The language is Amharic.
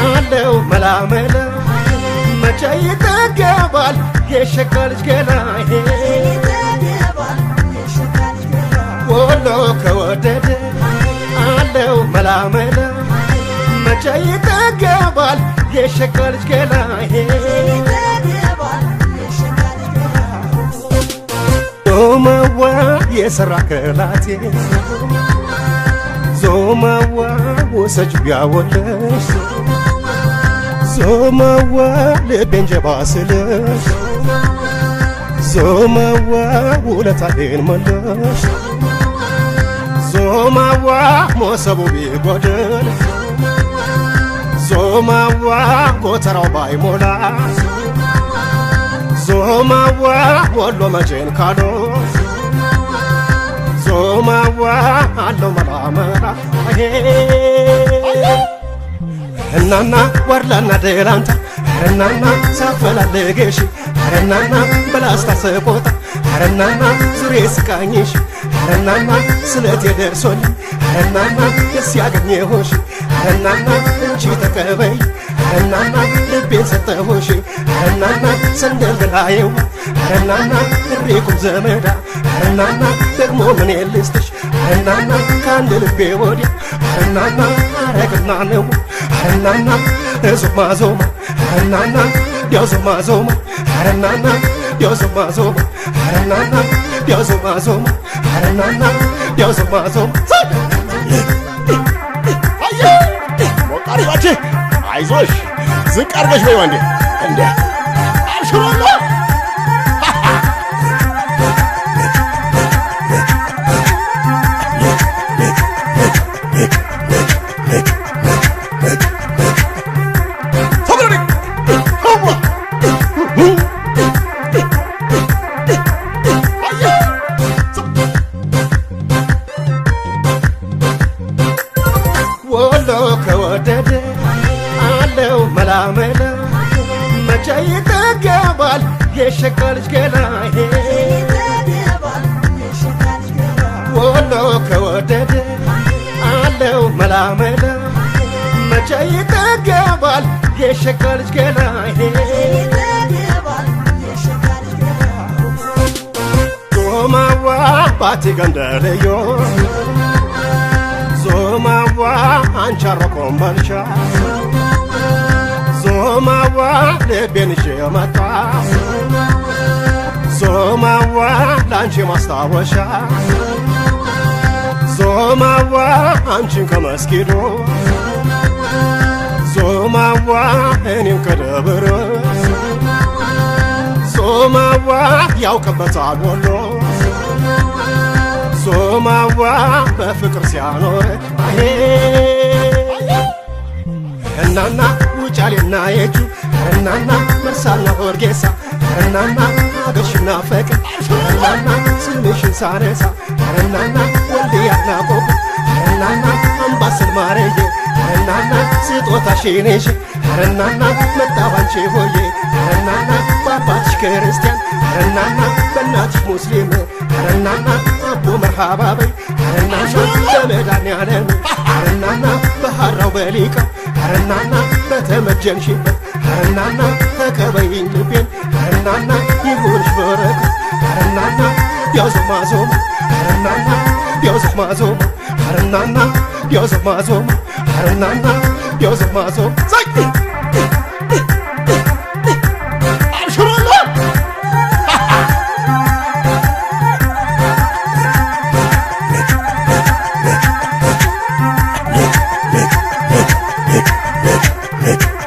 አለው መላመላ መቼ ይጠገባል የሸጋ ልጅ ገላ ወሎ ከወደደ አለው መላመላ መቼ ይጠገባል የሸጋ ልጅ ገላ ዞመዋ የሰራ ከላቴ ዞመዋ ወሰጅ ቢያወለሽ ዞመዋ ልቤን ጀባ ስልሽ ዞመዋ ውለታዬን መለሽ ዞመዋ ሞሰቡ ቢጎድል ዞመዋ ጎተራው ባይሞላ ዞመዋ ወሎ መቼን ካዶ ዞመዋ አለው መላመላ እናና ወርላና ደላንታ እናና ሳፈላልግሽ እናና በላስታ ሰቆጣ እናና ዙሬ ስቃኝሽ እናና ስለት የደርሶኝ እናና ደስ ያገኘሁሽ እናና እንቺ ተቀበይ እናና ልቤን ሰጠሁሽ እናና ሰንደል ብላየው እናና እሪቁም ዘመዳ እናና ደግሞ ምን ልስጥሽ እናና ከአንድ ልቤ ወዲያ እናና አረግና ነው እናና ዞማ ዞማ እናና ዲያው ዞማ ዞማ እናና ዲያው ዞማ ዞማ እናና ዲያው ዞማ ዞማ እናና ዲያው ዞማ ዞማ አየ ሞቃሪ ባቼ አይዞሽ ዝቅ አርገሽ በይው እንዴ እንዴ አብሽሮላ ወሎ ከወደደ አለው መላመላ መቼ ይጠገባል የሸጋ ልጅ ገላ ወሎ ከወደደ አለው መላመላ መቼ ይጠገባል የሸጋ ልጅ ገላ ዞመዋ ባቲ ገንደልዮ ዞመዋ አንቻሮ ኮምቦልቻ ዞመዋ ልቤን ይዤ መጣ ዞመዋ ላንቺ ማስታወሻ ዞመዋ አንቺን ከመስጊዱ ዞመዋ እኔም ከደብር ዞመዋ ያውቅበታል ወሎ ዞመዋ በፍቅር ሲያኖር እናና ውጫሌና የጁ እናና መርሳና ሆርጌሳ እናና አገርሽና ፈቅር እናና ስምሽን ሳነሳ እናና ወልድያና ቆቦ እናና አምባሰል ማረዬ እናና ስጦታሽን ይዤ እናና መጣሁ አንቺ ሆዬ እናና በአባትሽ ክርስቲያን እናና በእናትሽ ሙስሊም እናና አቦ መርሃባ በይ እናና በመድኃኒዓለም እናና በሐራው በሊቃ እናና በተመጀንሽበት እናና ተቀበይኝ ልቤን እናና ይሁንሽ በረከት እናና ዲያው ዞማ ዞማ እናና ዲያው ዞማ ዞማ እናና ዲያው ዞማ ዞማ እናና ዲያው ዞማ ዞማ Hey.